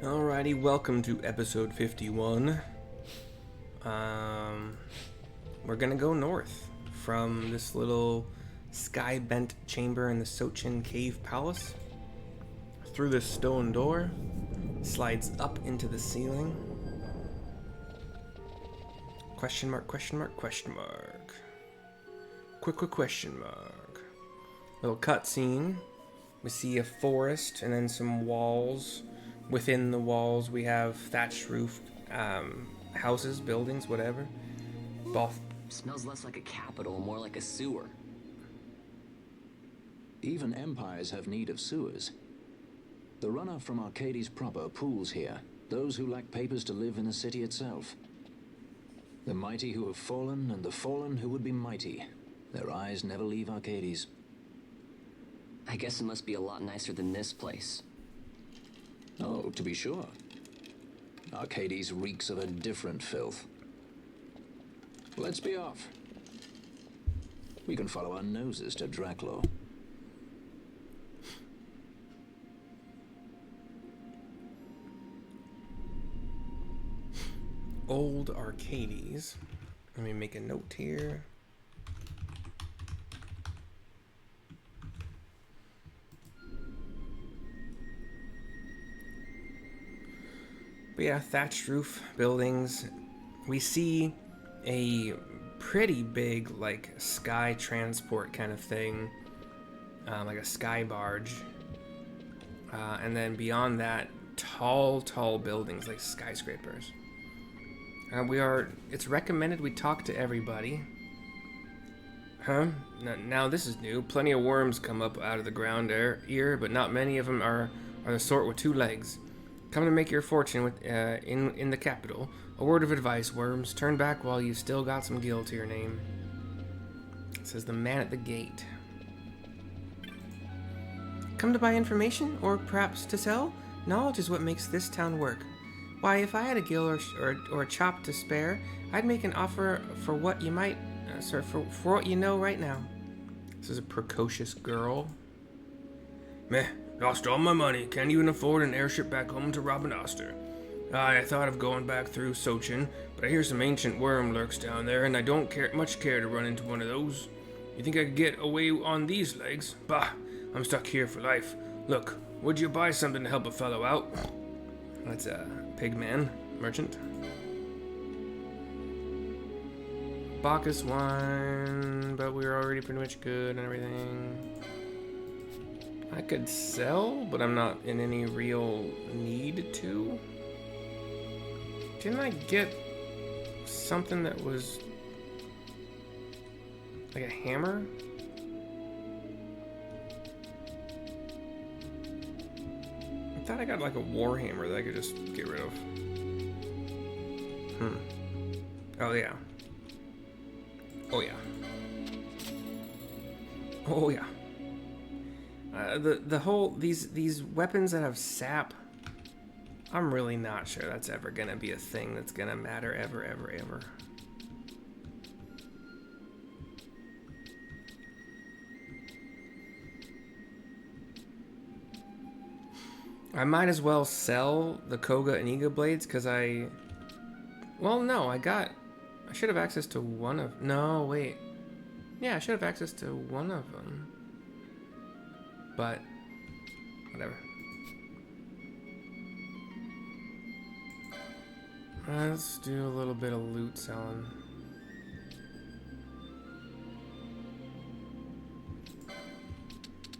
Alrighty, welcome to episode 51. We're gonna go north from this little sky-bent chamber in the Sochin Cave Palace. Through this stone door, slides up into the ceiling. Question mark, question mark, question mark. Quick question mark. Little cutscene. We see a forest and then some walls. Within the walls, we have thatched roof houses, buildings, whatever. Smells less like a capital, more like a sewer. Even empires have need of sewers. The runoff from Archades proper pools here, those who lack papers to live in the city itself. The mighty who have fallen, and the fallen who would be mighty. Their eyes never leave Archades. I guess it must be a lot nicer than this place. Oh, to be sure. Archades reeks of a different filth. Let's be off. We can follow our noses to Draclo. Old Archades. Let me make a note here. But yeah, thatched roof buildings. We see a pretty big, like, sky transport kind of thing, like a sky barge. And then beyond that, tall buildings, like skyscrapers. It's recommended we talk to everybody. Huh? Now this is new. Plenty of worms come up out of the ground here, but not many of them are the sort with two legs. Come to make your fortune with in the capital. A word of advice, worms. Turn back while you still got some gil to your name. It says the man at the gate. Come to buy information, or perhaps to sell? Knowledge is what makes this town work. Why, if I had a gil or a chop to spare, I'd make an offer for what you might, for what you know right now. This is a precocious girl. Meh. Lost all my money. Can't even afford an airship back home to Robin Oster. I thought of going back through Sochin, but I hear some ancient worm lurks down there, and I don't much care to run into one of those. You think I could get away on these legs? Bah, I'm stuck here for life. Look, would you buy something to help a fellow out? That's a pigman merchant. Bacchus wine, but we're already pretty much good and everything. I could sell, but I'm not in any real need to. Didn't I get something that was like a hammer? I thought I got like a war hammer that I could just get rid of. Oh yeah. Oh yeah. Oh yeah. The whole these weapons that have sap, I'm really not sure that's ever gonna be a thing that's gonna matter ever. I might as well sell the Koga and Iga blades because I should have access to one of. No, wait. Yeah, I should have access to one of them. But, whatever. Let's do a little bit of loot selling.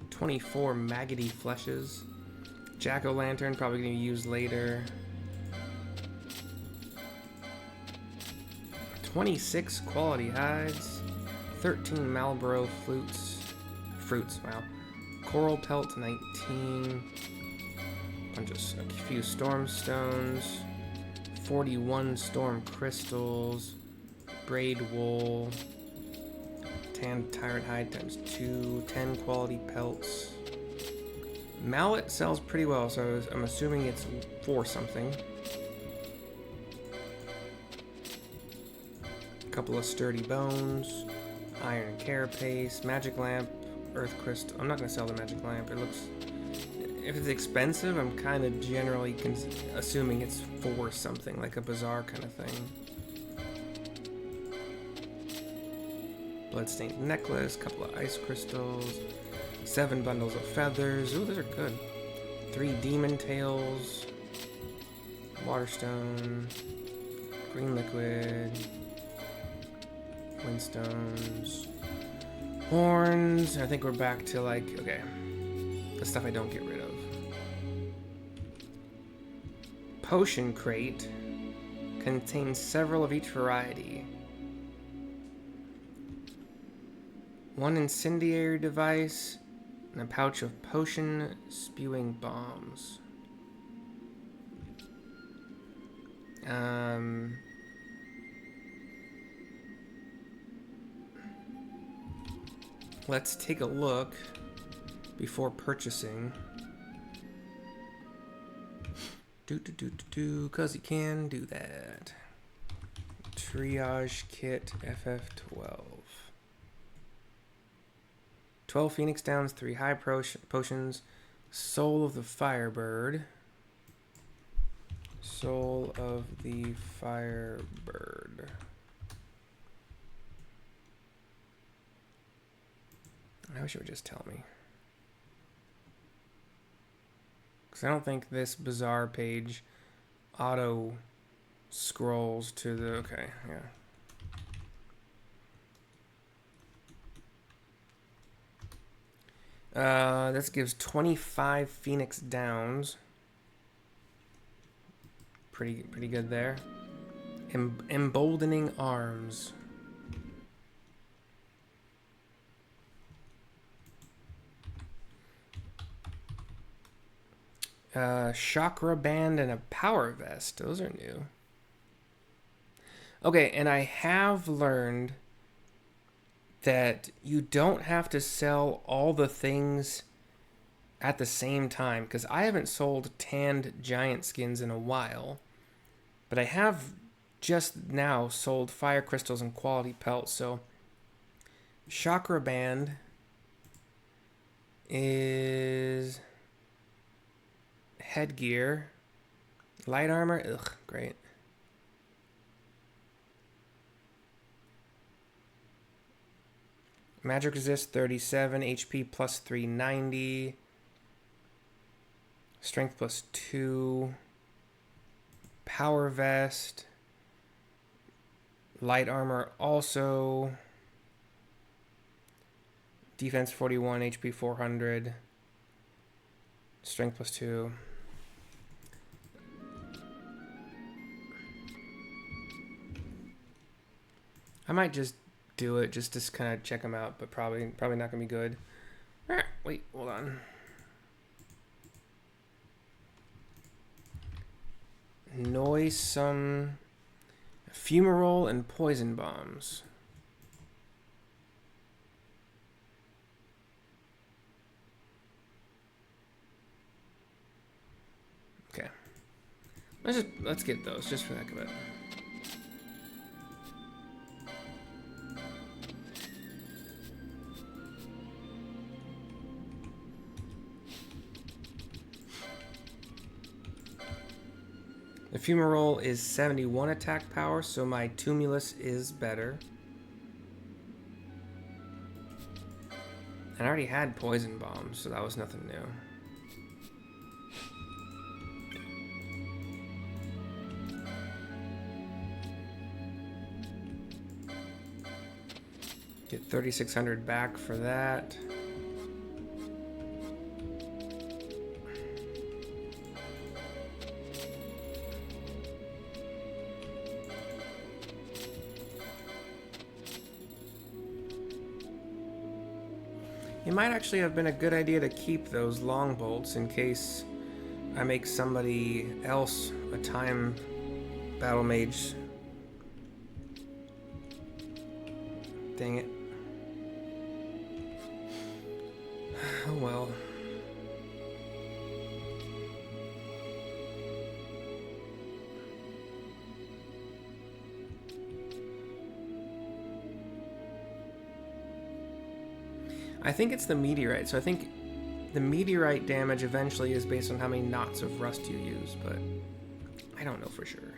$24 maggoty fleshes. Jack-o'-lantern, probably gonna use later. 26 quality hides. 13 Marlboro fruits, wow. Coral pelt 19, a few storm stones, 41 storm crystals, braid wool, tan tyrant hide times 2, 10 quality pelts. Mallet sells pretty well, so I'm assuming it's for something. A couple of sturdy bones, iron carapace, magic lamp, earth crystal. I'm not going to sell the magic lamp. if it's expensive, I'm kind of generally assuming it's for something, like a bazaar kind of thing. Bloodstained necklace, couple of ice crystals, 7 bundles of feathers. Ooh, those are good. 3 demon tails, waterstone, green liquid, windstones, horns. I think we're back to like, okay, the stuff I don't get rid of. Potion crate contains several of each variety. 1 incendiary device and a pouch of potion spewing bombs. Let's take a look before purchasing. Cause you can do that. Triage kit FF12. 12 Phoenix Downs, 3 high potions, Soul of the Firebird. Soul of the Firebird. I wish it would just tell me. Because I don't think this bazaar page auto scrolls to the... Okay, yeah. This gives 25 Phoenix Downs. Pretty good there. Emboldening Arms. Chakra Band and a Power Vest. Those are new. Okay, and I have learned that you don't have to sell all the things at the same time, because I haven't sold tanned giant skins in a while, but I have just now sold fire crystals and quality pelts. So Chakra Band is headgear, light armor, ugh, great. Magic resist 37, HP plus 390, strength plus 2, power vest, light armor also, defense 41, HP 400, strength plus 2. I might just do it just to kind of check them out, but probably not gonna be good. Wait, hold on. Noisome fumarole and poison bombs. Okay, let's get those just for the heck of it. The fumarole is 71 attack power, so my tumulus is better. And I already had poison bombs, so that was nothing new. Get 3,600 back for that. It might actually have been a good idea to keep those long bolts in case I make somebody else a time battle mage. Dang it. Oh well. I think it's the meteorite, so I think the meteorite damage eventually is based on how many knots of rust you use, but I don't know for sure.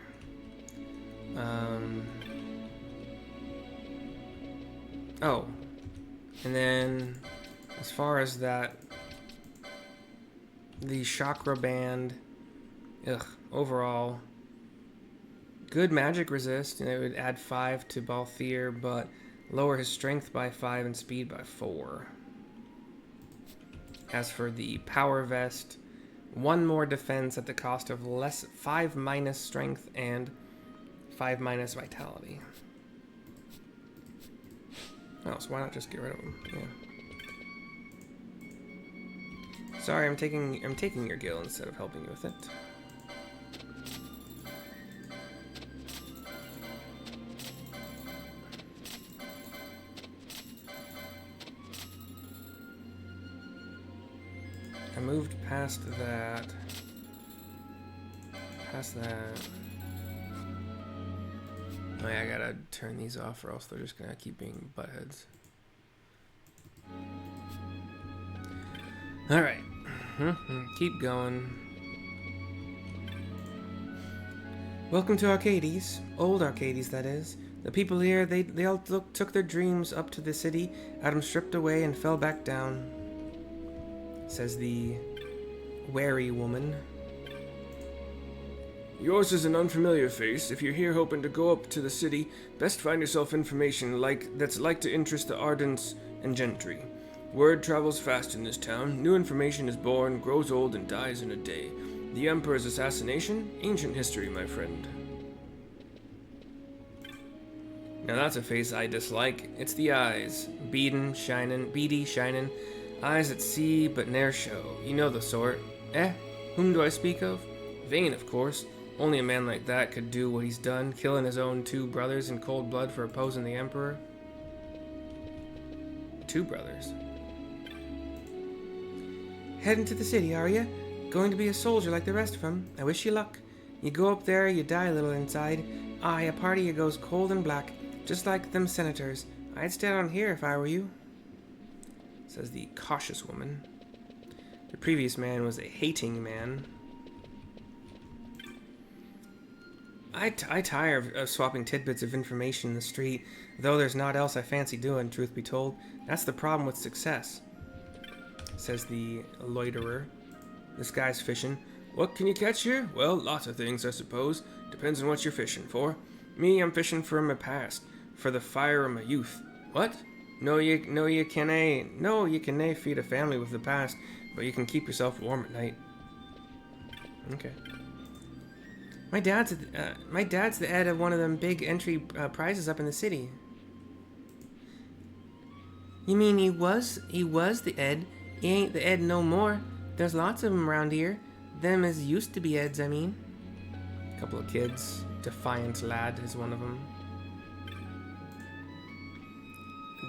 Oh, and then as far as that, the chakra band, overall, good magic resist. It would add 5 to Balthier, but lower his strength by 5 and speed by 4. As for the power vest, 1 more defense at the cost of 5 minus strength and 5 minus vitality. Oh, so why not just get rid of him? Yeah. Sorry, I'm taking your gil instead of helping you with it. I moved past that. Oh yeah, I gotta turn these off or else they're just gonna keep being buttheads. Alright. Keep going. Welcome to Archades. Old Archades, that is. The people here, they all took their dreams up to the city, had them stripped away and fell back down. Says the wary woman. Yours is an unfamiliar face. If you're here hoping to go up to the city, best find yourself information that's like to interest the ardents and gentry. Word travels fast in this town. New information is born, grows old, and dies in a day. The Emperor's assassination? Ancient history, my friend. Now that's a face I dislike. It's the eyes. Beady, shinin'. Eyes that see, but ne'er show. You know the sort. Whom do I speak of? Vayne, of course. Only a man like that could do what he's done, killing his own 2 brothers in cold blood for opposing the Emperor. 2 brothers. Heading to the city, are you? Going to be a soldier like the rest of them? I wish you luck. You go up there, you die a little inside. Aye, a part of you goes cold and black, just like them senators. I'd stay down here if I were you. Says the cautious woman. The previous man was a hating man. I tire of swapping tidbits of information in the street, though there's naught else I fancy doing, truth be told. That's the problem with success, says the loiterer. This guy's fishing. What can you catch here? Well, lots of things, I suppose. Depends on what you're fishing for. Me, I'm fishing for my past, for the fire of my youth. What? No, you cannae feed a family with the past, but you can keep yourself warm at night. Okay. My dad's the head of one of them big entry prizes up in the city. You mean he was the Ed? He ain't the Ed no more. There's lots of them around here. Them as used to be Eds, I mean. A couple of kids. Defiant lad is one of them.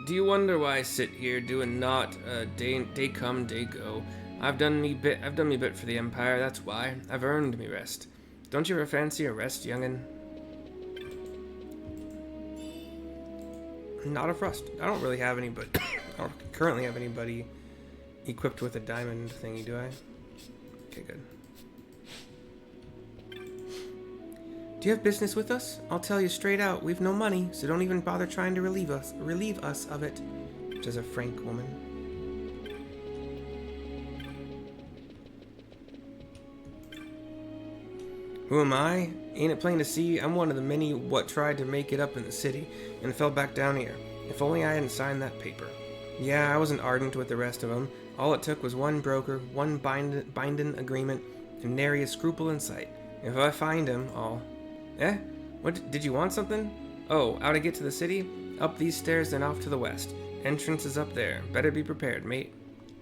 Do you wonder why I sit here doing naught? Day come, day go. I've done me bit for the Empire. That's why I've earned me rest. Don't you ever fancy a rest, young'un? Not of rust. I don't really have anybody. I don't currently have anybody equipped with a diamond thingy, do I? Okay, good. Do you have business with us? I'll tell you straight out, we've no money, so don't even bother trying to relieve us of it, says a frank woman. Who am I? Ain't it plain to see? I'm one of the many what tried to make it up in the city and fell back down here. If only I hadn't signed that paper. Yeah, I wasn't ardent with the rest of them. All it took was one broker, one bindin' agreement, and nary a scruple in sight. If I find him, I'll... What, did you want something? Oh, how to get to the city? Up these stairs, then off to the west. Entrance is up there. Better be prepared, mate,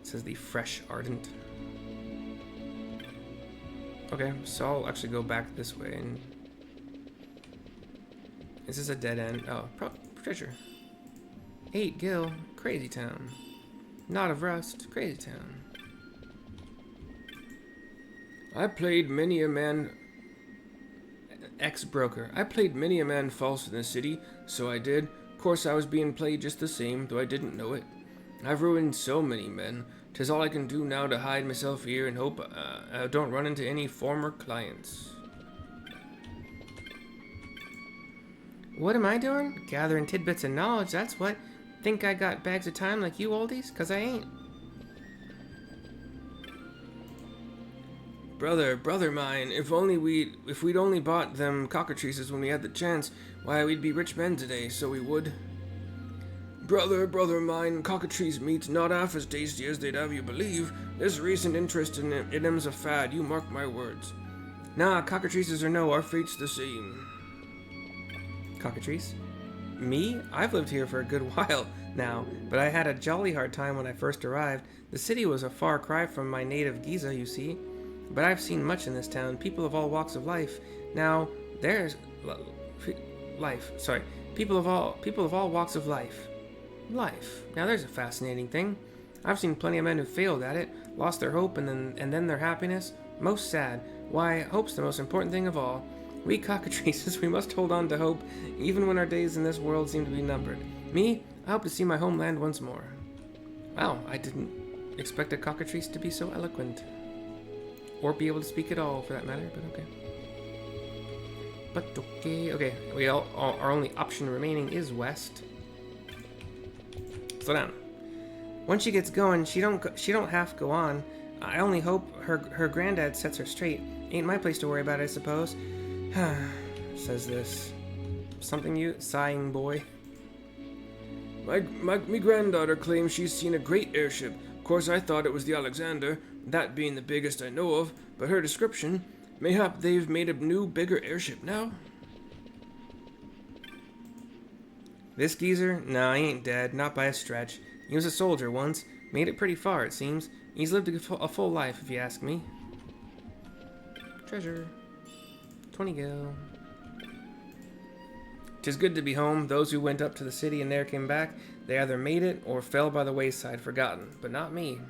says the fresh ardent. Okay, so I'll actually go back this way and... Is this a dead end? Oh, treasure. 8 gil, crazy town. Not of rust, crazy town. I played many a man... Ex-broker. I played many a man false in the city, so I did. Of course I was being played just the same, though I didn't know it. I've ruined so many men. 'Tis all I can do now to hide myself here and hope I don't run into any former clients. What am I doing? Gathering tidbits of knowledge, that's what. Think I got bags of time like you oldies? 'Cause I ain't. Brother mine, if we'd only bought them cockatrices when we had the chance, why we'd be rich men today, so we would. Brother mine, cockatrice meat's not half as tasty as they'd have you believe. This recent interest in them's a fad, you mark my words. Nah, cockatrices or no, our fate's the same. Cockatrice? Me? I've lived here for a good while now, but I had a jolly hard time when I first arrived. The city was a far cry from my native Giza, you see. But I've seen much in this town, people of all walks of life. Now, there's... life. Sorry. People of all walks of life. Life. Now there's a fascinating thing. I've seen plenty of men who failed at it, lost their hope and then their happiness. Most sad. Why, hope's the most important thing of all. We cockatrices, we must hold on to hope, even when our days in this world seem to be numbered. Me, I hope to see my homeland once more. Wow, I didn't expect a cockatrice to be so eloquent. Or be able to speak at all, for that matter, but okay. But okay, okay. Our only option remaining is west. Slow down. Once she gets going, she don't half go on. I only hope her granddad sets her straight. Ain't my place to worry about, I suppose. Says this. Something you sighing boy. My granddaughter claims she's seen a great airship. Of course, I thought it was the Alexander, that being the biggest I know of. But her description, mayhap they've made a new, bigger airship now. This geezer? Nah, he ain't dead, not by a stretch. He was a soldier once. Made it pretty far, it seems. He's lived a full life, if you ask me. Treasure. 20 gil. 'Tis good to be home. Those who went up to the city and ne'er came back, they either made it or fell by the wayside forgotten. But not me.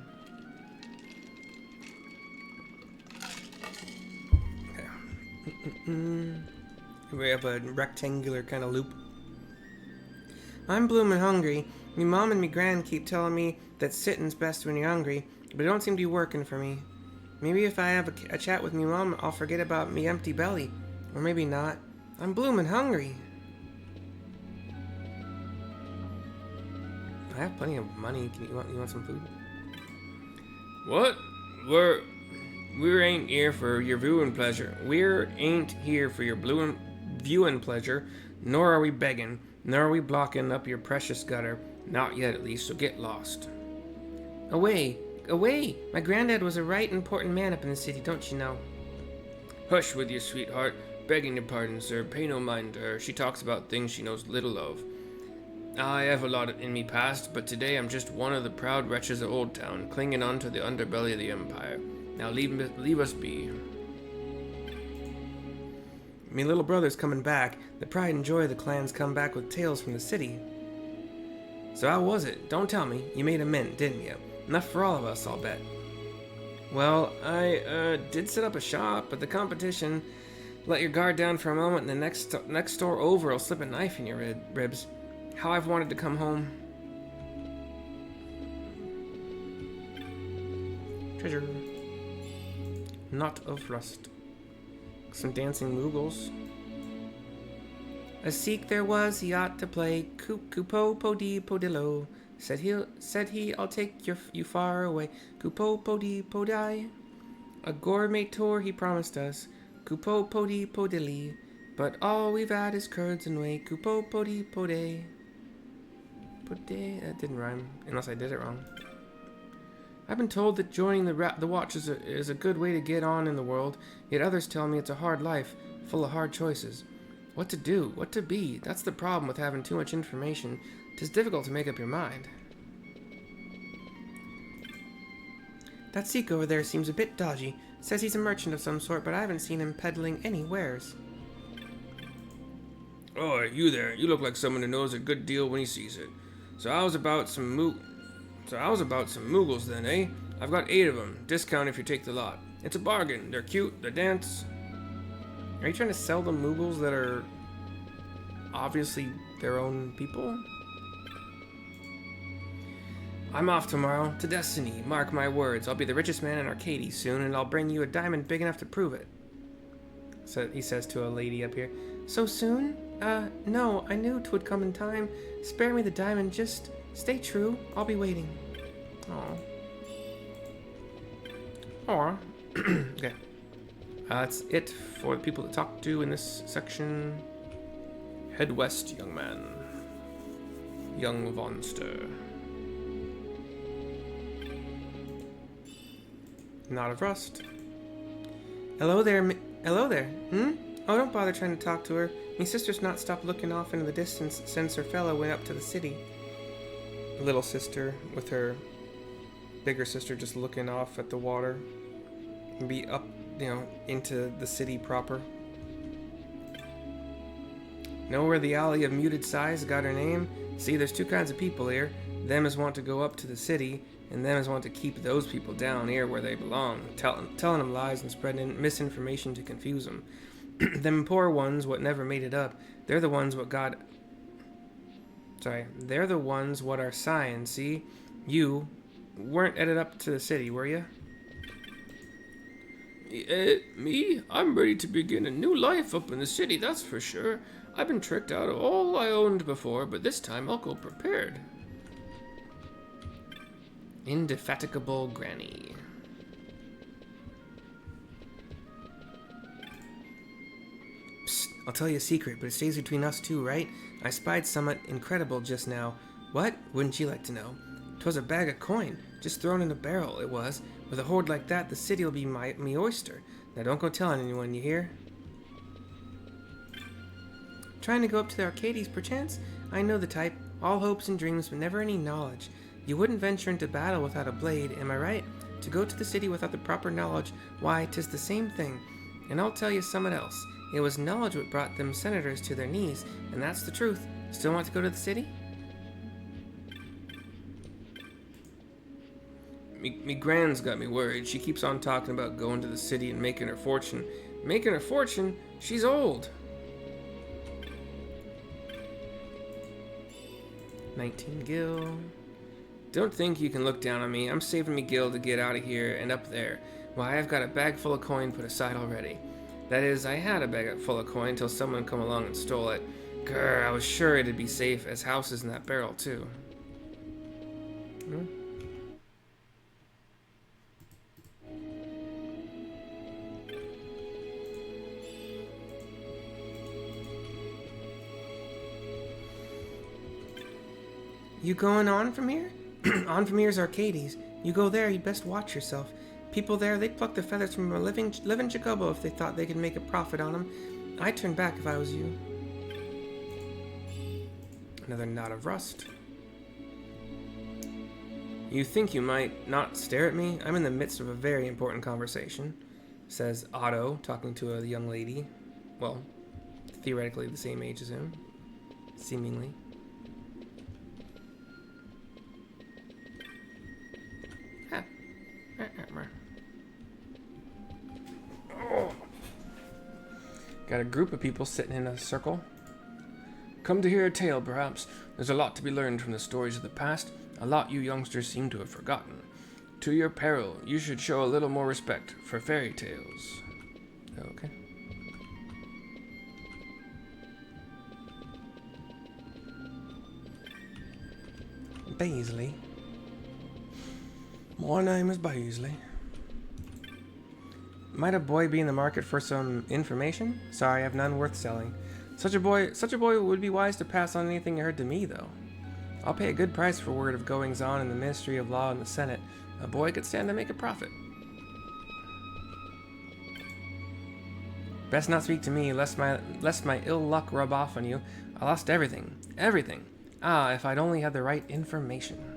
Okay. We have a rectangular kind of loop. I'm bloomin' hungry. Me mom and me gran keep telling me that sitting's best when you're hungry, but it don't seem to be working for me. Maybe if I have a chat with me mom, I'll forget about me empty belly. Or maybe not. I'm bloomin' hungry. I have plenty of money. You want some food? What? We ain't here for your viewing pleasure. We ain't here for your viewing pleasure, nor are we begging, nor are we blocking up your precious gutter. Not yet, at least, so get lost. Away! Away! My granddad was a right important man up in the city, don't you know? Hush with you, sweetheart. Begging your pardon, sir. Pay no mind to her. She talks about things she knows little of. I have a lot in me past, but today I'm just one of the proud wretches of Old Town, clinging on to the underbelly of the Empire. Now leave us be. Me little brother's coming back. The pride and joy of the clan's come back with tales from the city. So how was it? Don't tell me. You made a mint, didn't you? Enough for all of us, I'll bet. Well, I did set up a shop, but the competition let your guard down for a moment, and the next store over will slip a knife in your ribs. How I've wanted to come home. Treasure. Knot of rust. Some dancing Moogles. A Sikh there was, he ought to play Kupo Podi Podillo. Said he, I'll take you far away. Kupo Podi Podai. A gourmet tour he promised us. Kupo Podi Podilli. But all we've had is curds and whey. Kupo Podi Pode. Pode? That didn't rhyme, unless I did it wrong. I've been told that joining the Watch is a good way to get on in the world, yet others tell me it's a hard life, full of hard choices. What to do, what to be, that's the problem with having too much information. 'Tis difficult to make up your mind. That Sikh over there seems a bit dodgy. Says he's a merchant of some sort, but I haven't seen him peddling any wares. Oh, you there. You look like someone who knows a good deal when he sees it. So how's about some Moogles then, eh? I've got 8 of them. Discount if you take the lot. It's a bargain. They're cute, they dance. Are you trying to sell them Moogles that are obviously their own people? I'm off tomorrow to Destiny. Mark my words. I'll be the richest man in Arcades soon, and I'll bring you a diamond big enough to prove it. So he says to a lady up here. So soon? No, I knew 'twould come in time. Spare me the diamond, just stay true. I'll be waiting. Aw. Okay. That's it for the people to talk to in this section. Head west, young man. Young Vonster. Knot of Rust. Hello there, hello there. Oh, don't bother trying to talk to her. Me sister's not stopped looking off into the distance since her fella went up to the city. Little sister with her bigger sister just looking off at the water. Be up, into the city proper. Know where the Alley of Muted Sighs got her name? See, there's two kinds of people here. Them as want to go up to the city, and them as want to keep those people down here where they belong, telling them lies and spreading misinformation to confuse them. Them poor ones what never made it up, they're the ones what got... they're the ones what are sighing, see? You weren't headed up to the city, were you? Me? I'm ready to begin a new life up in the city, that's for sure. I've been tricked out of all I owned before, but this time I'll go prepared. Indefatigable Granny. Psst, I'll tell you a secret, but it stays between us two, right? I spied somewhat incredible just now. What? Wouldn't you like to know? 'Twas a bag of coin, just thrown in a barrel, it was. With a hoard like that, the city'll be me oyster. Now don't go telling anyone, you hear? Trying to go up to the Arcades, perchance? I know the type. All hopes and dreams, but never any knowledge. You wouldn't venture into battle without a blade, am I right? To go to the city without the proper knowledge, why, 'tis the same thing. And I'll tell you somewhat else. It was knowledge what brought them senators to their knees, and that's the truth. Still want to go to the city? Me gran's got me worried. She keeps on talking about going to the city and making her fortune. Making her fortune? She's old. 19 gil. Don't think you can look down on me. I'm saving me gil to get out of here and up there. Why, I've got a bag full of coin put aside already. That is, I had a bag full of coin until someone come along and stole it. Grr, I was sure it'd be safe as houses in that barrel, too. You going on from here? On from here's Arcades. You go there, you'd best watch yourself. People there, they'd pluck the feathers from a living Jacobo if they thought they could make a profit on them. I'd turn back if I was you. Another knot of rust. You think you might not stare at me? I'm in the midst of a very important conversation, says Otto, talking to a young lady. Well, theoretically the same age as him. Seemingly. Oh. Got a group of people sitting in a circle. Come to hear a tale, perhaps. There's a lot to be learned from the stories of the past, a lot you youngsters seem to have forgotten. To your peril, you should show a little more respect for fairy tales. Okay. Baisley. My name is Baisley. Might a boy be in the market for some information? Sorry, I have none worth selling. Such a boy would be wise to pass on anything he heard to me, though. I'll pay a good price for word of goings on in the Ministry of Law and the Senate. A boy could stand to make a profit. Best not speak to me, lest my ill luck rub off on you. I lost everything. Everything. Ah, if I'd only had the right information.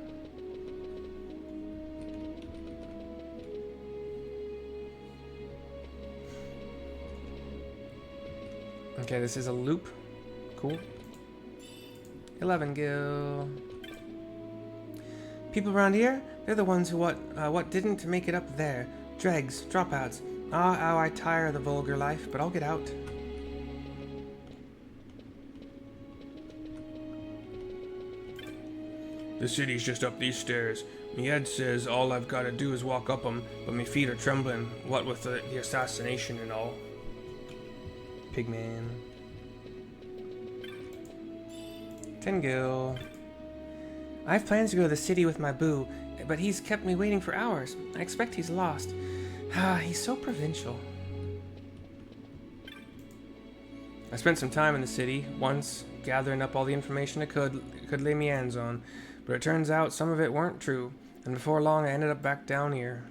Okay, this is a loop. Cool. 11 gil. People around here, they're the ones who what didn't make it up there. Dregs, dropouts. Ah, how I tire of the vulgar life, but I'll get out. The city's just up these stairs. Me head says all I've got to do is walk up 'em, but me feet are trembling, what with the assassination and all. Pigman. Tengil. I have plans to go to the city with my boo, but he's kept me waiting for hours. I expect he's lost. He's so provincial. I spent some time in the city once, gathering up all the information I could lay me hands on, but it turns out some of it weren't true, and before long I ended up back down here.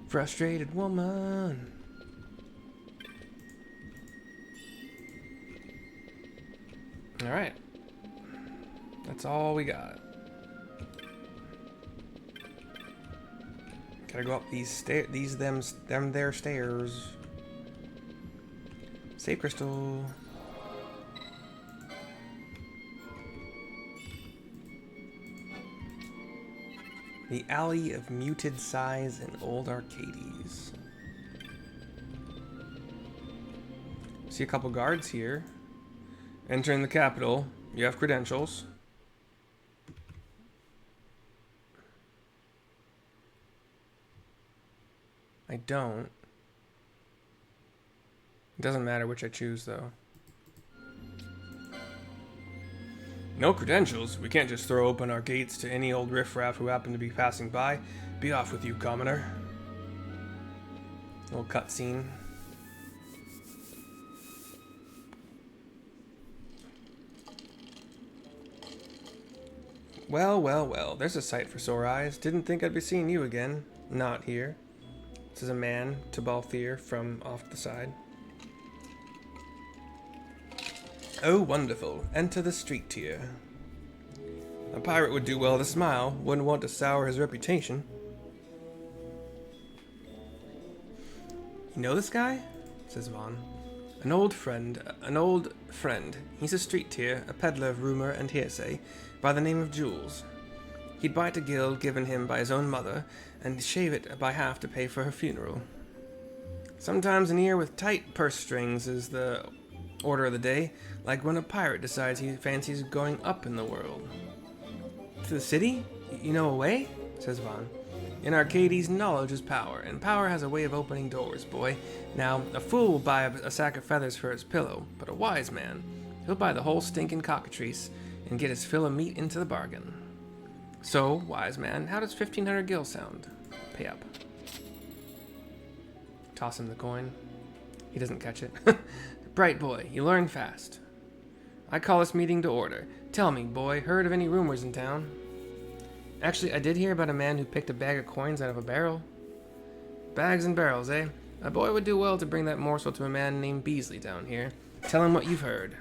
Frustrated woman. Alright. That's all we got. Gotta go up these them there stairs. Save crystal. The Alley of Muted Size in Old Archades. See a couple guards here. Entering the capital. You have credentials. I don't. It doesn't matter which I choose, though. No credentials? We can't just throw open our gates to any old riffraff who happen to be passing by. Be off with you, commoner. Little cutscene. Well, well, well. There's a sight for sore eyes. Didn't think I'd be seeing you again. Not here. This is a man, Tabalthir, from off to the side. Oh, wonderful. Enter the street tier. A pirate would do well to smile. Wouldn't want to sour his reputation. You know this guy? Says Vaughn. An old friend. He's a street tier, a peddler of rumor and hearsay, by the name of Jules. He'd bite a guild given him by his own mother, and shave it by half to pay for her funeral. Sometimes an ear with tight purse strings is the order of the day, like when a pirate decides he fancies going up in the world. To the city? You know a way? Says Vaughn. In Arcades, knowledge is power, and power has a way of opening doors, boy. Now, a fool will buy a sack of feathers for his pillow, but a wise man, he'll buy the whole stinking cockatrice and get his fill of meat into the bargain. So, wise man, how does 1,500 gil sound? Pay up. Toss him the coin. He doesn't catch it. Bright boy, you learn fast. I call this meeting to order. Tell me, boy, heard of any rumors in town? Actually, I did hear about a man who picked a bag of coins out of a barrel. Bags and barrels, eh? A boy would do well to bring that morsel to a man named Beasley down here. Tell him what you've heard.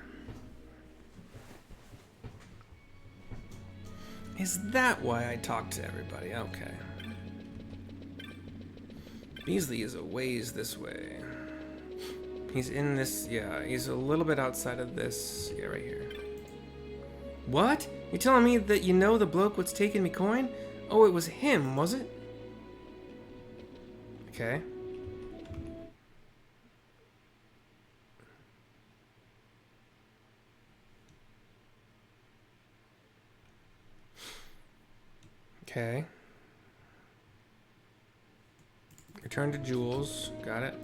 Is that why I talk to everybody? Okay. Beasley is a ways this way. He's in this, yeah, he's a little bit outside of this, yeah, right here. What? You telling me that you know the bloke what's taking me coin? Oh, it was him, was it? Okay. Okay. Return to Jules. Got it.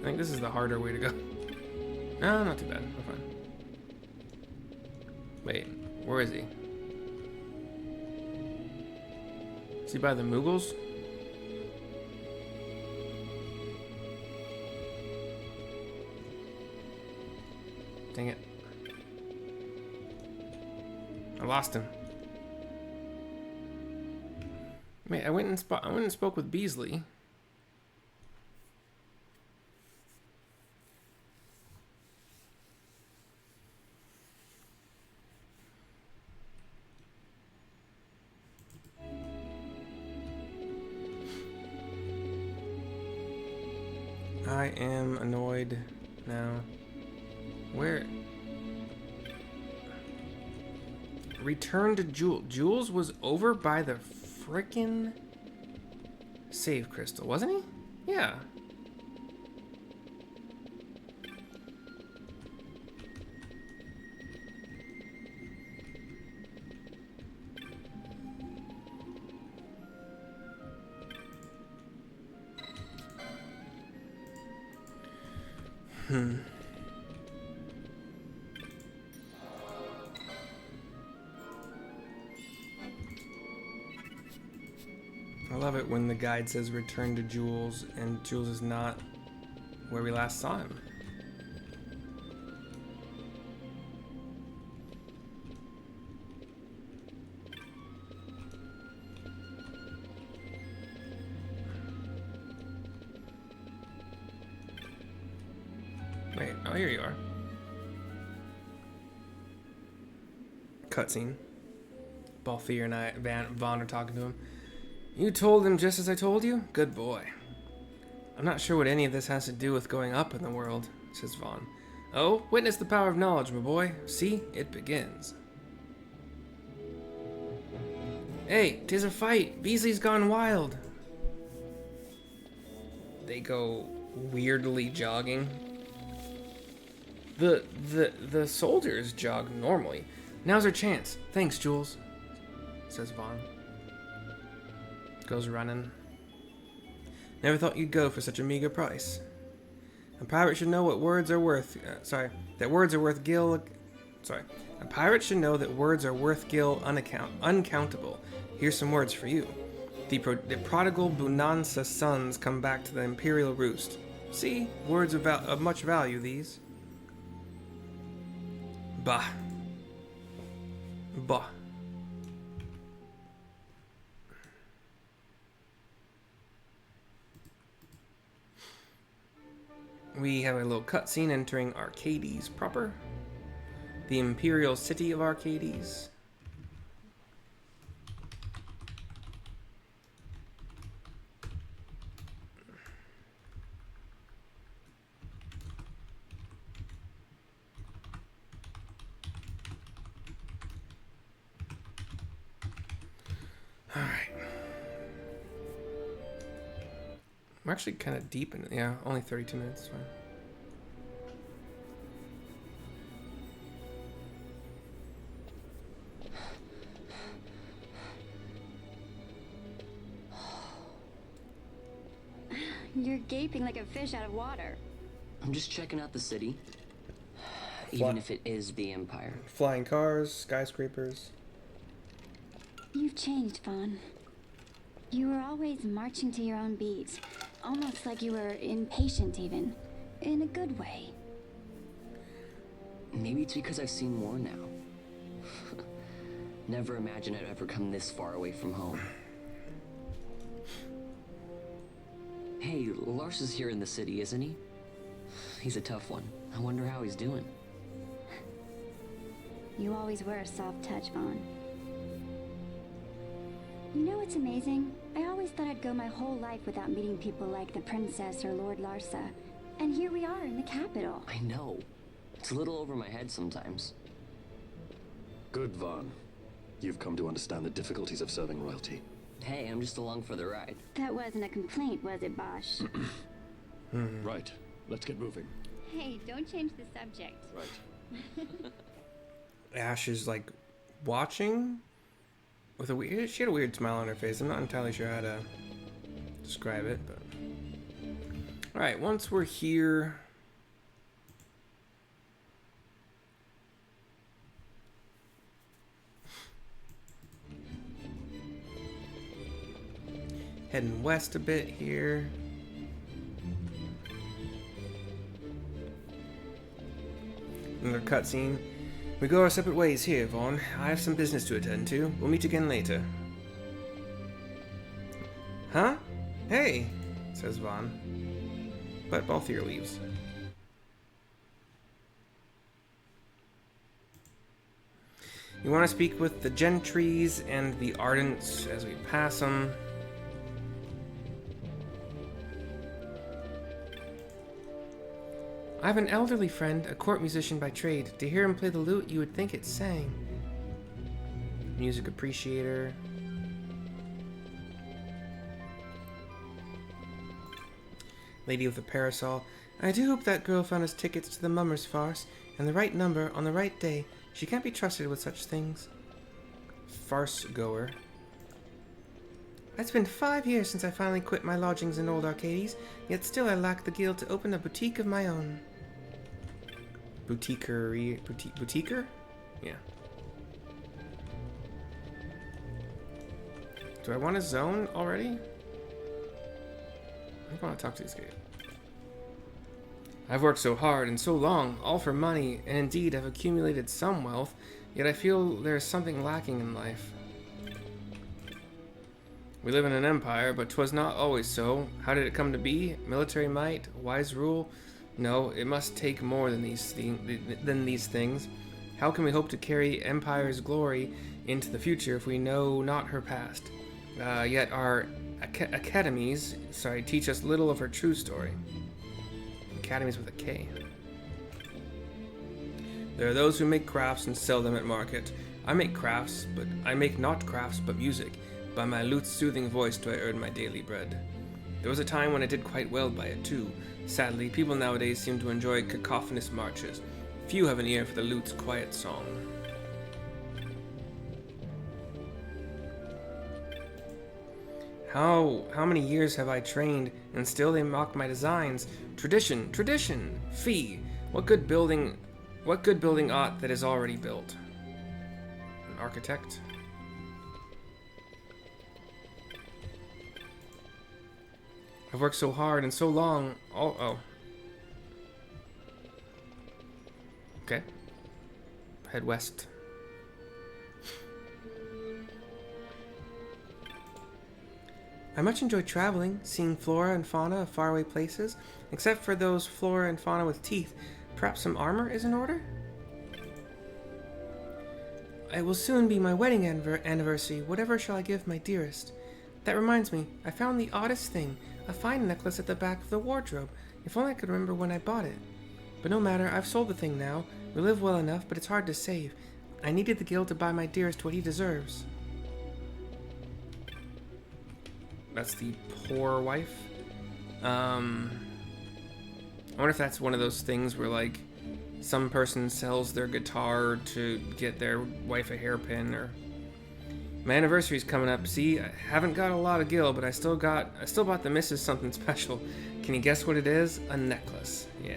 I think this is the harder way to go. No, not too bad. We're fine. Wait, where is he? Is he by the Mughals? Dang it. I lost him. Wait, I went and spoke with Beasley. I am annoyed now. Where? Return to Jules. Jules was over by the frickin' save crystal, wasn't he? Yeah. I love it when the guide says return to Jules, and Jules is not where we last saw him. Wait, oh, here you are. Cutscene. Balthier and Vaughn are talking to him. You told him just as I told you? Good boy. I'm not sure what any of this has to do with going up in the world, says Vaughn. Oh, witness the power of knowledge, my boy. See, it begins. Hey, 'tis a fight. Beasley's gone wild. They go weirdly jogging. The soldiers jog normally. Now's our chance. Thanks, Jules, says Vaughn. Goes running. Never thought you'd go for such a meager price. A pirate should know what words are worth. That words are worth gil. A pirate should know that words are worth gil uncountable. Here's some words for you. The prodigal Bunansa sons come back to the Imperial roost. See, words of much value, these. Bah. Bah. We have a little cutscene entering Archades proper. The Imperial city of Archades. Alright. We're actually kind of deep in it. Yeah, only 32 minutes. Fine. You're gaping like a fish out of water. I'm just checking out the city. Even if it is the Empire. Flying cars, skyscrapers. You've changed, Vaughn. You were always marching to your own beat. Almost like you were impatient even. In a good way. Maybe it's because I've seen more now. Never imagined I'd ever come this far away from home. Hey, Lars is here in the city, isn't he? He's a tough one. I wonder how he's doing. You always were a soft touch, Vaughn. You know what's amazing? I always thought I'd go my whole life without meeting people like the Princess or Lord Larsa. And here we are in the capital. I know. It's a little over my head sometimes. Good, Vaughn. You've come to understand the difficulties of serving royalty. Hey, I'm just along for the ride. That wasn't a complaint, was it, Bosch? Right. Let's get moving. Hey, don't change the subject. Right. Ash is like watching with a weird. She had a weird smile on her face. I'm not entirely sure how to describe it, but all right. Once we're here, heading west a bit here. Another cutscene. We go our separate ways here, Vaughn. I have some business to attend to. We'll meet again later. Huh? Hey, says Vaughn. But Balthier leaves. You want to speak with the Gentries and the Ardents as we pass them. I have an elderly friend, a court musician by trade. To hear him play the lute, you would think it sang. Music appreciator. Lady with a parasol. I do hope that girl found us tickets to the Mummers farce, and the right number on the right day. She can't be trusted with such things. Farce goer. It's been 5 years since I finally quit my lodgings in Old Archades, yet still I lack the gil to open a boutique of my own. Boutiquer? Yeah. Do I want a zone already? I want to talk to these guys. I've worked so hard and so long, all for money, and indeed have accumulated some wealth, yet I feel there is something lacking in life. We live in an empire, but 'twas not always so. How did it come to be? Military might? Wise rule? No, it must take more than these things. How can we hope to carry empire's glory into the future if we know not her past? Yet our academies, teach us little of her true story. Academies with a K. There are those who make crafts and sell them at market. I make crafts, but I make not crafts, but music. By my lute's soothing voice do I earn my daily bread. There was a time when I did quite well by it too. Sadly, people nowadays seem to enjoy cacophonous marches. Few have an ear for the lute's quiet song. How many years have I trained, and still they mock my designs? Tradition, tradition, fee. What good building aught that is already built? An architect? I've worked so hard and so long. Oh. Okay. Head west. I much enjoy traveling, seeing flora and fauna of faraway places, except for those flora and fauna with teeth. Perhaps some armor is in order? It will soon be my wedding anniversary. Whatever shall I give my dearest? That reminds me, I found the oddest thing, a fine necklace at the back of the wardrobe. If only I could remember when I bought it. But no matter, I've sold the thing now. We live well enough, but it's hard to save. I needed the gil to buy my dearest what he deserves. That's the poor wife. I wonder if that's one of those things where, like, some person sells their guitar to get their wife a hairpin, or... My anniversary's coming up. See, I haven't got a lot of gil, but I still bought the missus something special. Can you guess what it is? A necklace. Yeah.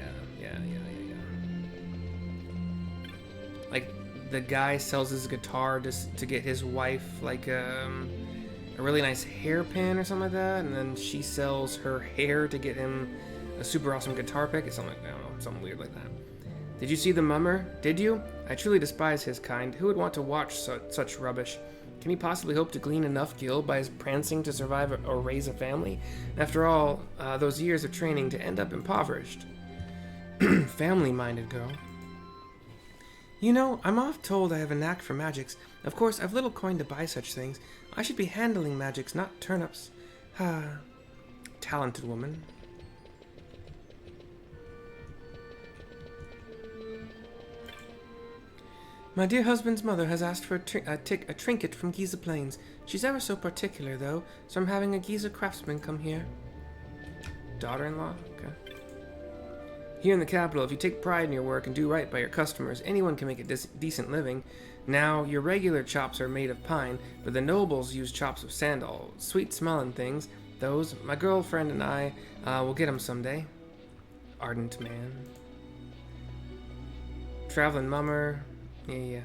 Like, the guy sells his guitar to get his wife, like, a really nice hairpin or something like that, and then she sells her hair to get him a super awesome guitar pick. It's something like, I don't know, something weird like that. Did you see the mummer? Did you? I truly despise his kind. Who would want to watch such rubbish? Can he possibly hope to glean enough gil by his prancing to survive or raise a family? After all, those years of training to end up impoverished. Family-minded girl. You know, I'm oft told I have a knack for magics. Of course, I've little coin to buy such things. I should be handling magics, not turnips. Talented woman. My dear husband's mother has asked for a trinket from Giza Plains. She's ever so particular, though, so I'm having a Giza craftsman come here. Daughter-in-law? Okay. Here in the capital, if you take pride in your work and do right by your customers, anyone can make a decent living. Now, your regular chops are made of pine, but the nobles use chops of sandal. Sweet-smelling things. Those, my girlfriend and I, will get them someday. Ardent man. Traveling mummer. Yeah.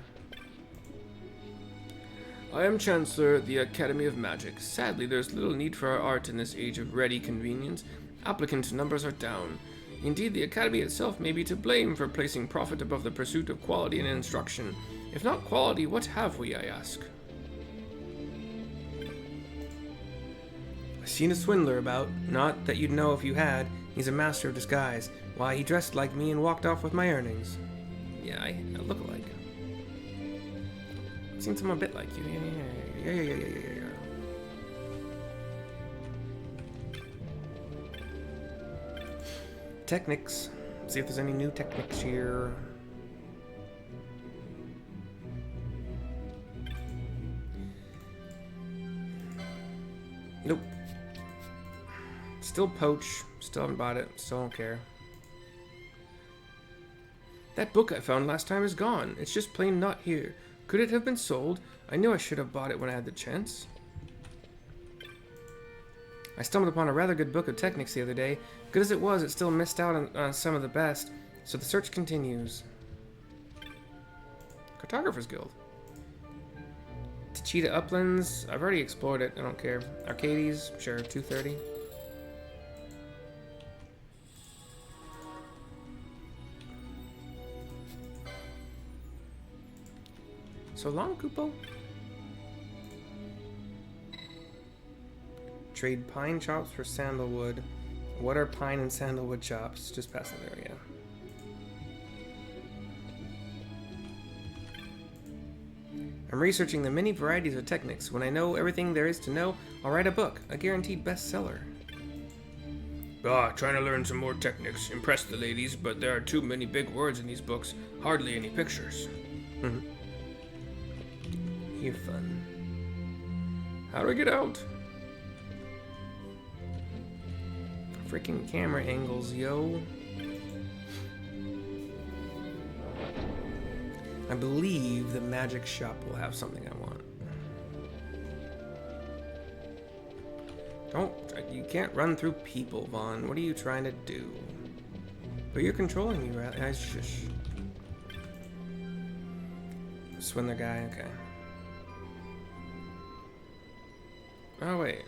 I am Chancellor at the Academy of Magic. Sadly, there's little need for our art in this age of ready convenience. Applicant numbers are down. Indeed, the Academy itself may be to blame for placing profit above the pursuit of quality in instruction. If not quality, what have we, I ask? I've seen a swindler about. Not that you'd know if you had. He's a master of disguise. Why, he dressed like me and walked off with my earnings. Yeah, I look alike. Seems I'm a bit like you. Yeah. Technics. See if there's any new techniques here. Nope. Still poach. Still haven't bought it. Still don't care. That book I found last time is gone. It's just plain not here. Could it have been sold? I knew I should have bought it when I had the chance. I stumbled upon a rather good book of techniques the other day. Good as it was, it still missed out on some of the best, so the search continues. Cartographer's Guild. Cheetah Uplands. I've already explored it. I don't care. Arcades. Sure. 230. So long, Kupo. Trade pine chops for sandalwood. What are pine and sandalwood chops? Just past the area. I'm researching the many varieties of techniques. When I know everything there is to know, I'll write a book, a guaranteed bestseller. Trying to learn some more techniques. Impress the ladies, but there are too many big words in these books. Hardly any pictures. You're fun. How do I get out? Freaking camera angles, yo. I believe the magic shop will have something I want. You can't run through people, Vaughn. What are you trying to do? But you're controlling me, right? Shush. Swindler guy, okay. Oh, wait.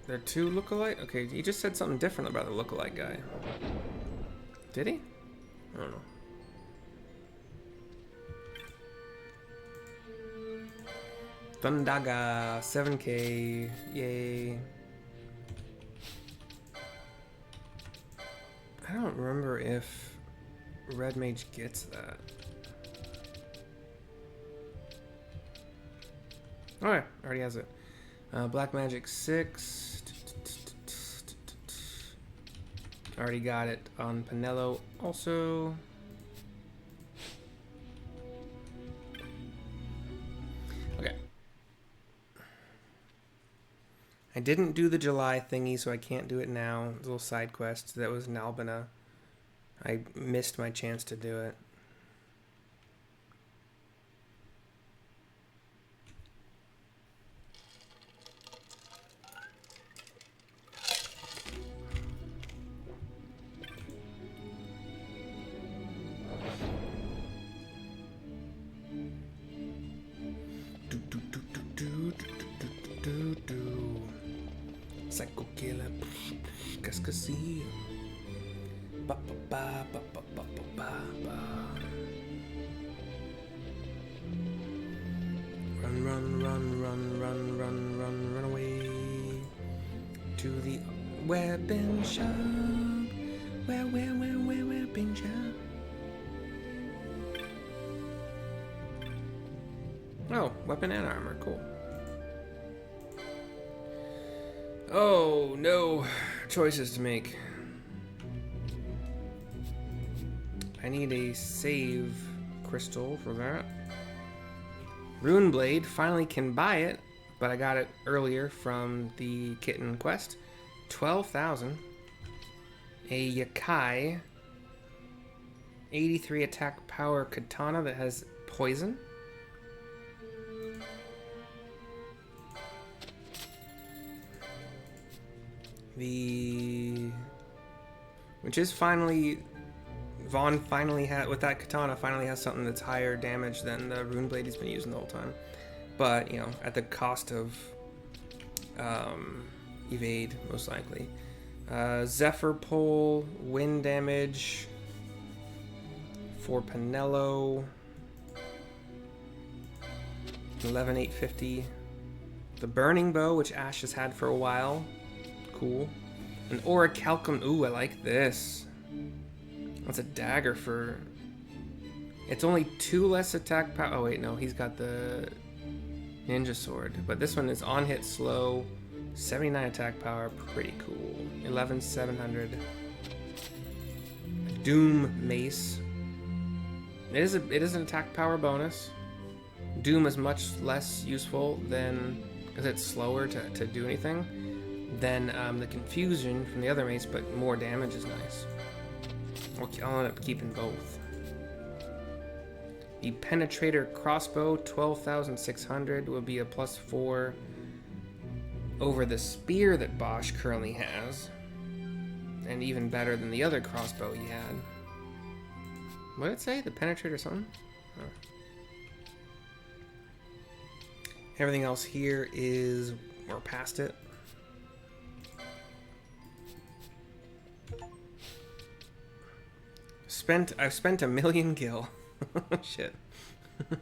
There are two lookalike? Okay, he just said something different about the lookalike guy. Did he? I don't know. Thundaga, 7K, yay. I don't remember if Red Mage gets that. Oh yeah, already has it. Black Magic 6. Already got it on Pinello also. Okay. I didn't do the July thingy, so I can't do it now. It's a little side quest. That was in Albina. I missed my chance to do it. Psycho killer, qu'est-ce que c'est? Ba ba ba ba ba ba ba ba. Run, run, run, run, run, run, run, run away to the weapon shop. Where, weapon shop? Oh, weapon and armor, cool. Oh, no choices to make. I need a save crystal for that. Rune Blade, finally can buy it, but I got it earlier from the kitten quest. 12,000. A Yakai 83 attack power katana that has poison. Which is finally, Vaughn finally had, with that katana, finally has something that's higher damage than the rune blade he's been using the whole time. But, you know, at the cost of evade, most likely. Zephyr Pole, wind damage for Pinello. 11,850. The Burning Bow, which Ash has had for a while. Cool. An Orichalcum. Ooh, I like this. That's a dagger for... It's only 2 less attack power. Oh, wait, no. He's got the ninja sword. But this one is on hit slow. 79 attack power. Pretty cool. 11,700. Doom Mace. It is an attack power bonus. Doom is much less useful than... because it's slower to do anything. Than the Confusion from the other mace, but more damage is nice. I'll end up keeping both. The Penetrator Crossbow, 12,600, will be a +4 over the spear that Bosch currently has. And even better than the other crossbow he had. What did it say? The penetrate or something? Oh. Everything else here is... we're past it. I've spent 1 million gil. Shit. That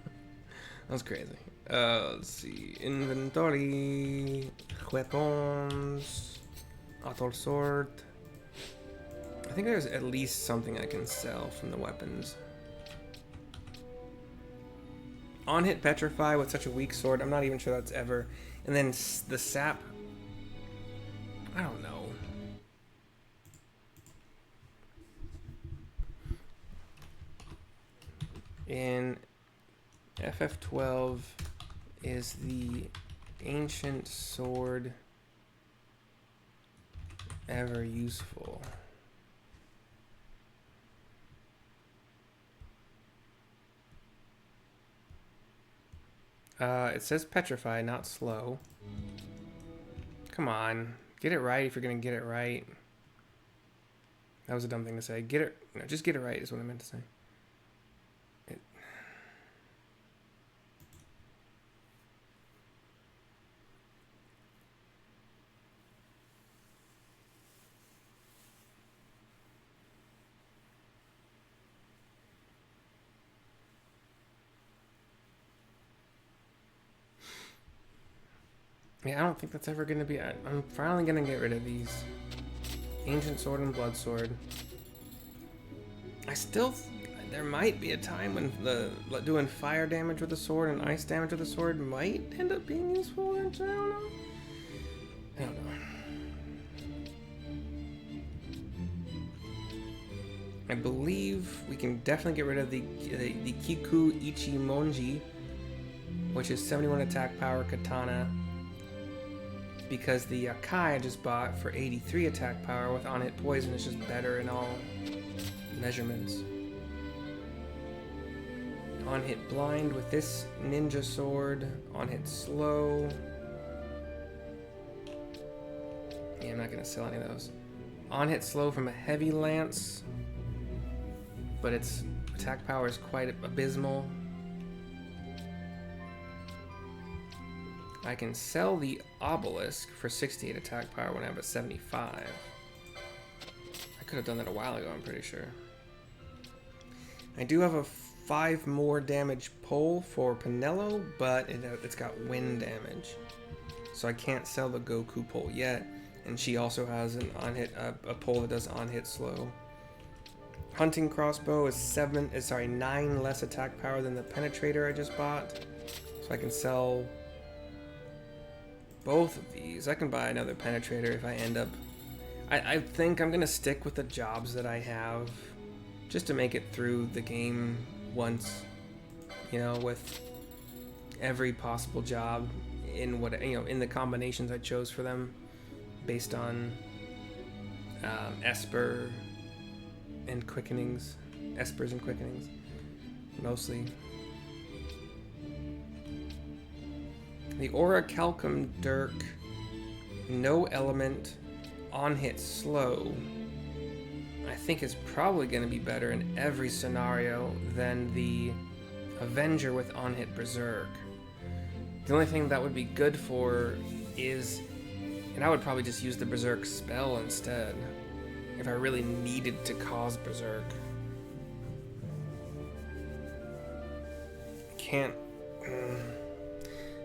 was crazy. Let's see. Inventory. Weapons. Auto sword. I think there's at least something I can sell from the weapons. On hit petrify with such a weak sword. I'm not even sure that's ever. And then the sap. I don't know. In FF12 is the ancient sword ever useful? It says petrify, not slow. Come on, get it right if you're gonna get it right. That was a dumb thing to say. Get it, no, just get it right is what I meant to say. Yeah, I don't think that's ever going to be... I'm finally going to get rid of these. Ancient Sword and Blood Sword. I still... There might be a time when doing fire damage with the sword and ice damage with the sword might end up being useful. I don't know. I don't know. I believe we can definitely get rid of the Kiku Ichimonji, which is 71 attack power katana. Because the Yakai I just bought for 83 attack power with on-hit poison is just better in all measurements. On-hit blind with this ninja sword. On-hit slow. Yeah, I'm not going to sell any of those. On-hit slow from a heavy lance. But its attack power is quite abysmal. I can sell the obelisk for 68 attack power when I have a 75. I could have done that a while ago, I'm pretty sure. I do have a 5 more damage pole for Pinello, but it's got wind damage. So I can't sell the Goku pole yet. And she also has an on-hit a pole that does on-hit slow. Hunting crossbow is 9 less attack power than the penetrator I just bought. So I can sell both of these. I can buy another penetrator if I end up... I think I'm going to stick with the jobs that I have just to make it through the game once, you know, with every possible job in what, you know, in the combinations I chose for them based on Esper and quickenings. Espers and quickenings, mostly. The Orichalcum Dirk, no element, on-hit slow, I think is probably going to be better in every scenario than the Avenger with on-hit Berserk. The only thing that would be good for is, and I would probably just use the Berserk spell instead, if I really needed to cause Berserk. Can't...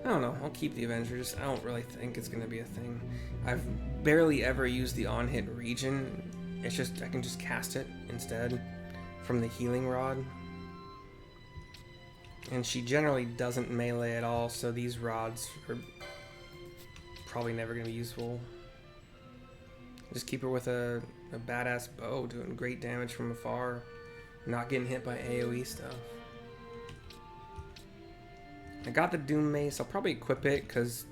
I don't know, I'll keep the Avenger, I don't really think it's going to be a thing. I've barely ever used the on-hit region, it's just, I can just cast it instead from the healing rod. And she generally doesn't melee at all, so these rods are probably never going to be useful. Just keep her with a badass bow, doing great damage from afar, not getting hit by AoE stuff. I got the Doom Mace. I'll probably equip it because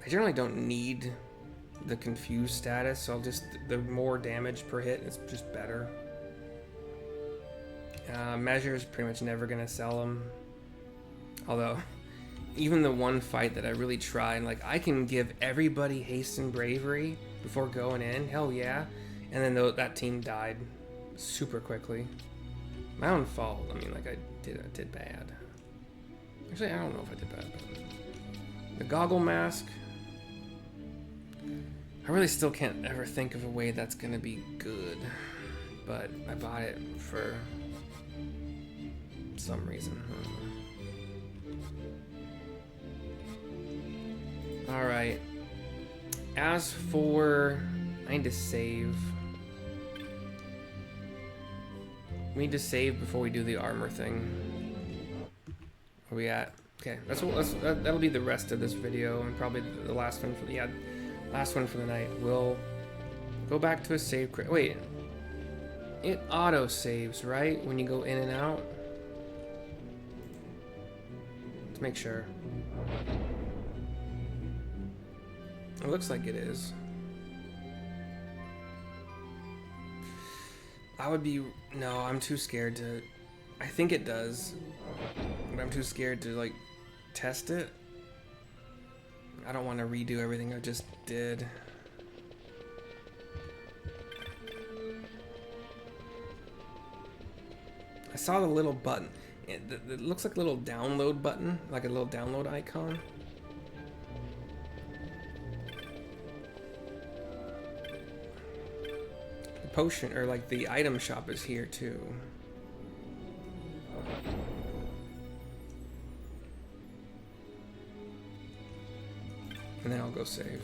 I generally don't need the confused status, so I'll just, the more damage per hit is just better. Measure is pretty much never gonna sell them. Although, even the one fight that I really tried, like, I can give everybody haste and bravery before going in, hell yeah. And then that team died super quickly. My own fault. I mean, like I did bad. Actually, I don't know if I did bad. But the goggle mask. I really still can't ever think of a way that's gonna be good. But I bought it for some reason. Alright. As for... I need to save. We need to save before we do the armor thing. Where we at? Okay, that'll be the rest of this video, and probably the last one for the last one for the night. We'll go back to a save. Wait, it auto saves, right, when you go in and out? Let's make sure. It looks like it is. No, I'm too scared to, I think it does, but I'm too scared to like test it. I don't want to redo everything I just did. I saw the little button. It looks like a little download button, like a little download icon. Potion, or like the item shop is here too. And then I'll go save.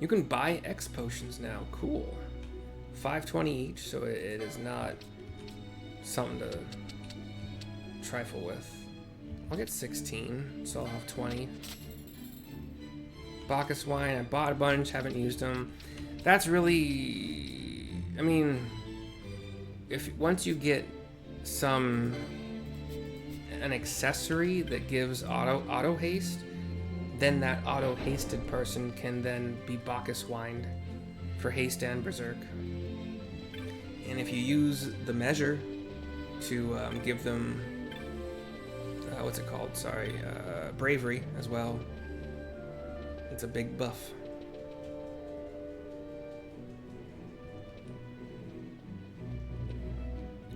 You can buy X potions now. Cool. 520 each, so it is not something to trifle with. I'll get 16, so I'll have 20. Bacchus wine, I bought a bunch, haven't used them. That's really, I mean, once you get an accessory that gives auto haste, then that auto hasted person can then be Bacchus wined for haste and berserk. And if you use the measure to give them what's it called? Sorry, bravery as well. It's a big buff.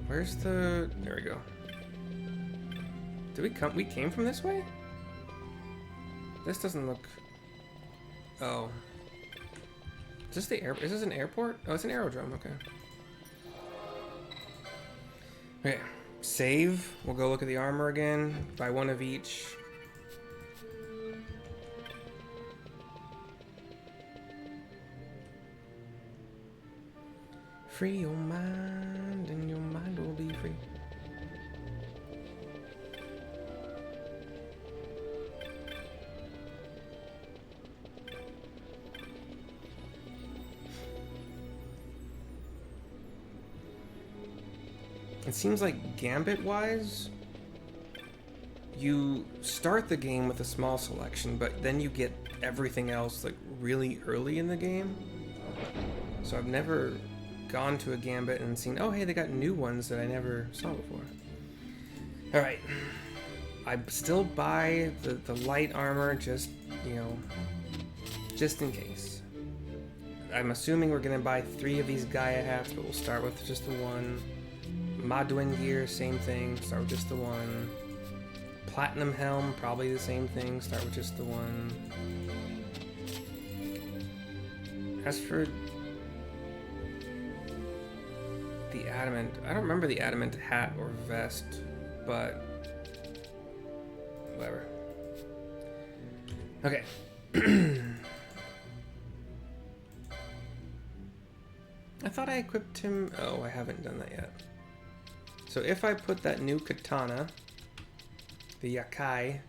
Where's the... There we go. Did we come... We came from this way? This doesn't look... Oh. Is this the air... Is this an airport? Oh, it's an aerodrome. Okay. Okay. Save. We'll go look at the armor again. Buy one of each. Free your mind, and your mind will be free. It seems like Gambit-wise, you start the game with a small selection, but then you get everything else like really early in the game. So I've never gone to a Gambit and seen, oh hey, they got new ones that I never saw before. Alright. I still buy the light armor just, you know, just in case. I'm assuming we're gonna buy 3 of these Gaia hats, but we'll start with just the one. Modwin gear, same thing, start with just the one. Platinum helm, probably the same thing, start with just the one. As for the adamant, I don't remember the adamant hat or vest, but whatever. Okay. I thought I equipped him. Oh, I haven't done that yet. So if I put that new katana, the Yakai,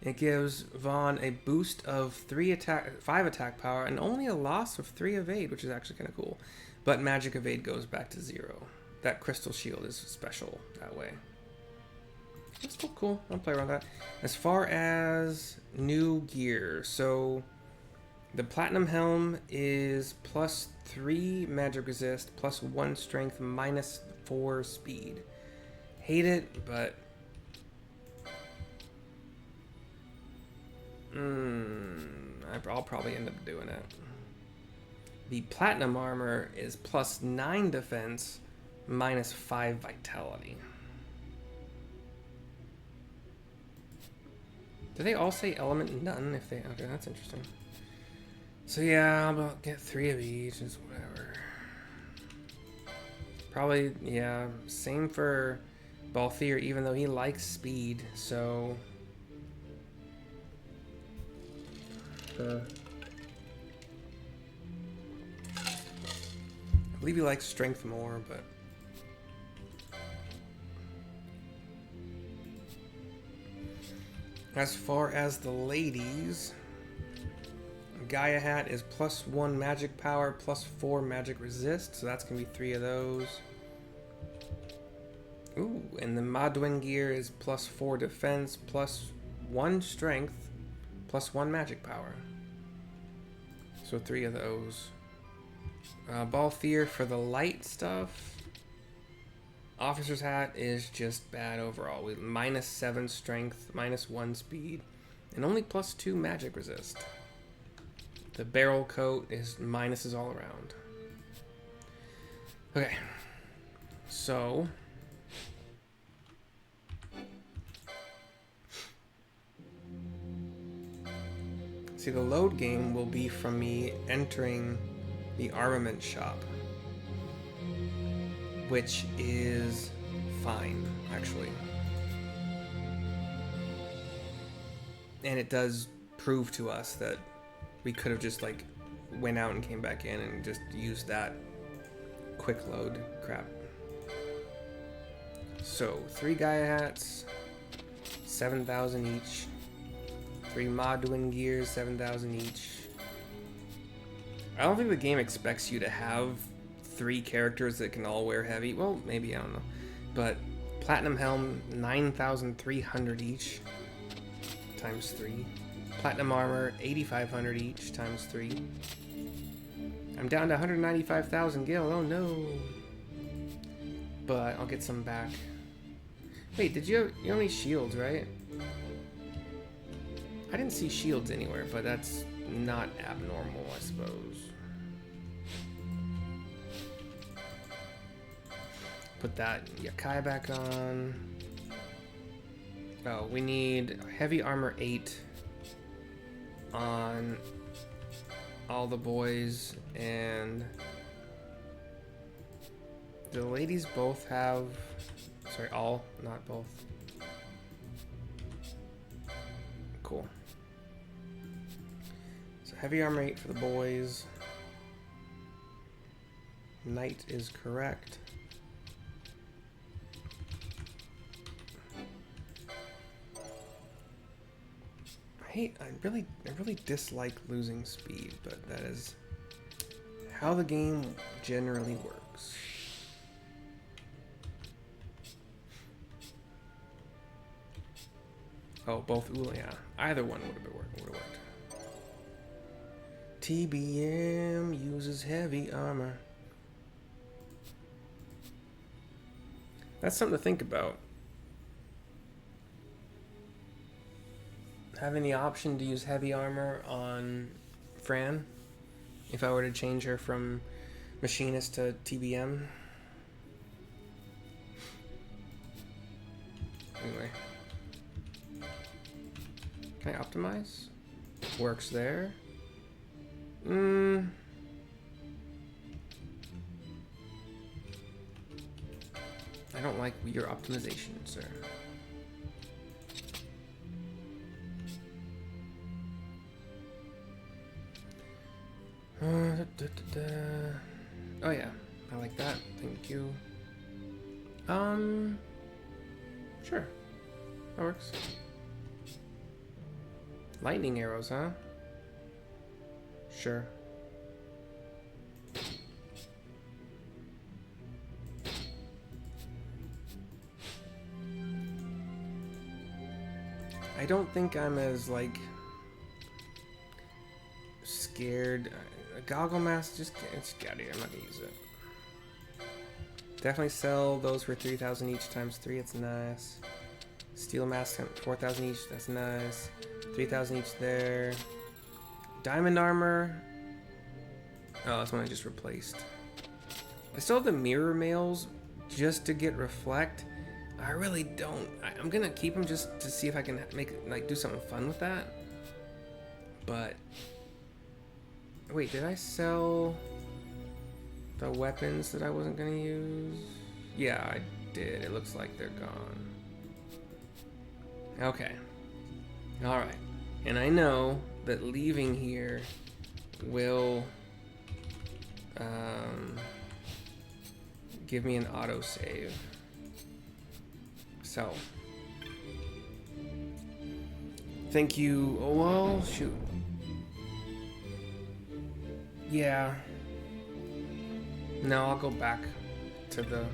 it gives Vaughn a boost of 5 attack power and only a loss of 3 evade, which is actually kind of cool. But magic evade goes back to 0. That crystal shield is special that way. That's still cool. I'll play around with that. As far as new gear, so the platinum helm is plus 3 magic resist, plus 1 strength, minus 4 speed. Hate it, but I'll probably end up doing it. The platinum armor is plus 9 defense, -5 vitality. Do they all say element none if they... Okay, that's interesting. So yeah, I'll get 3 of each, just whatever. Probably, yeah, same for Balthier, even though he likes speed, so... I believe he likes strength more, but... As far as the ladies, Gaia hat is +1 magic power, +4 magic resist, so that's gonna be 3 of those. Ooh, and the Madwin gear is +4 defense, +1 strength, +1 magic power. So 3 of those. Balthier for the light stuff. Officer's hat is just bad overall. With -7 strength, -1 speed, and only +2 magic resist. The barrel coat is minuses all around. Okay. So... See, the load game will be from me entering the armament shop, which is fine, actually. And it does prove to us that we could have just, like, went out and came back in and just used that quick load crap. So, 3 Gaia hats, 7,000 each. 3 Madwin gears, 7,000 each. I don't think the game expects you to have 3 characters that can all wear heavy. Well, maybe, I don't know. But Platinum Helm, 9,300 each, times 3. Platinum Armor, 8,500 each, times 3. I'm down to 195,000 gil, oh no. But I'll get some back. Wait, you have any shields, right? I didn't see shields anywhere, but that's not abnormal, I suppose. Put that Yakai back on. Oh, we need heavy armor 8 on all the boys, and do the ladies both have... Sorry, all, not both. Cool. So heavy armor 8 for the boys. Knight is correct. I really dislike losing speed, but that is how the game generally works. Oh, both. Ooh, yeah. Either one would have worked. TBM uses heavy armor. That's something to think about. Having the option to use heavy armor on Fran, if I were to change her from machinist to TBM. Anyway. Can I optimize? Works there. I don't like your optimization, sir. Oh yeah, I like that. Thank you. Sure. That works. Lightning arrows, huh? Sure. I don't think I'm as, like, scared. A goggle mask, just get out of here. I'm not gonna use it. Definitely sell those for 3,000 each times 3. It's nice. Steel mask 4,000 each. That's nice. 3,000 each there. Diamond armor. Oh, that's one I just replaced. I still have the mirror mails, just to get reflect. I really don't. I'm gonna keep them just to see if I can make do something fun with that. But wait, did I sell the weapons that I wasn't gonna use? Yeah, I did. It looks like they're gone. Okay. All right. And I know that leaving here will give me an autosave. So, thank you. Oh, well, shoot. Yeah. No, I'll go back to the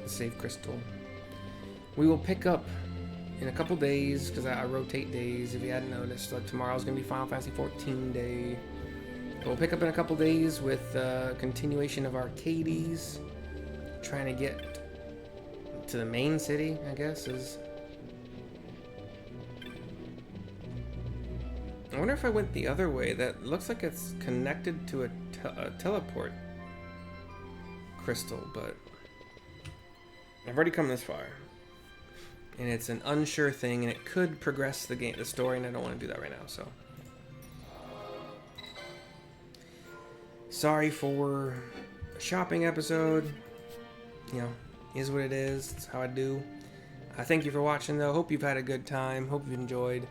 save crystal. We will pick up in a couple days, because I rotate days, if you hadn't noticed. Like tomorrow's going to be Final Fantasy 14 day. We'll pick up in a couple days with continuation of Arcades. Trying to get to the main city, I guess, is... I wonder if I went the other way. That looks like it's connected to a teleport crystal, but I've already come this far. And it's an unsure thing, and it could progress the story, and I don't want to do that right now, so... Sorry for a shopping episode. You know, is what it is. It's how I do. Thank you for watching, though. Hope you've had a good time. Hope you've enjoyed.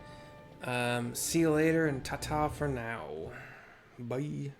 See you later, and ta-ta for now. Bye.